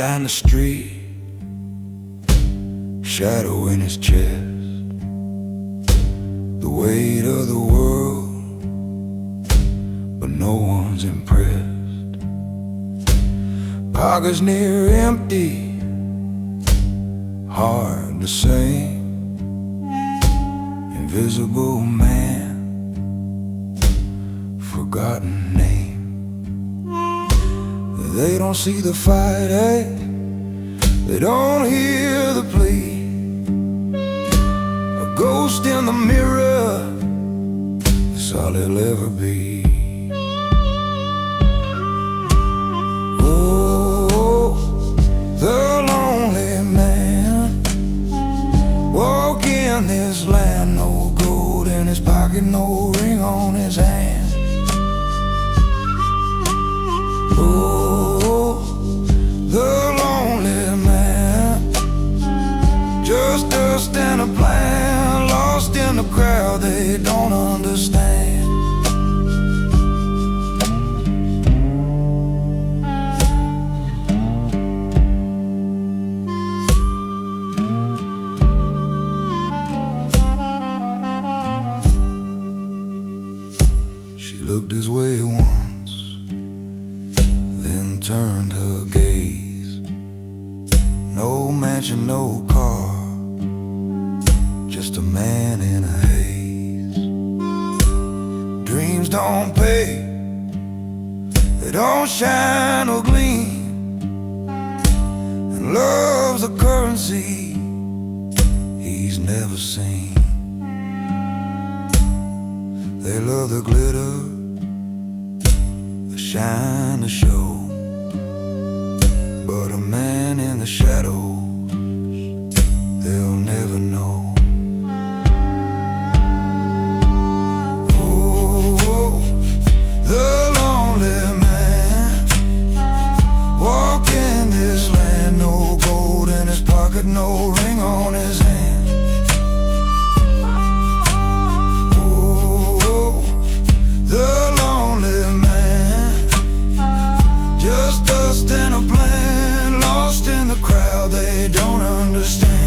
down the street, shadow in his chest, the weight of the world, but no one's impressed. Pockets near empty, hard to say. Invisible man, forgotten name. They don't see the fight, eh? They don't hear the plea. A ghost in the mirror is all he'll ever be. Oh, the lonely man, walk in this land, no gold in his pocket, no ring on his hand. Oh, the lonely man, just dust and a plan, lost in the crowd they don't understand. She looked his way once, then turned her gaze. No mansion, no car, just a man in a haze. Dreams don't pay, they don't shine or gleam, and love's a currency he's never seen. They love the glitter, the shine, the show, but a man in the shadows, they'll never know. Oh, the lonely man, walk in this land, no gold in his pocket, no ring on his hand. The lonely man, just dust in a plan, lost in the crowd they don't understand.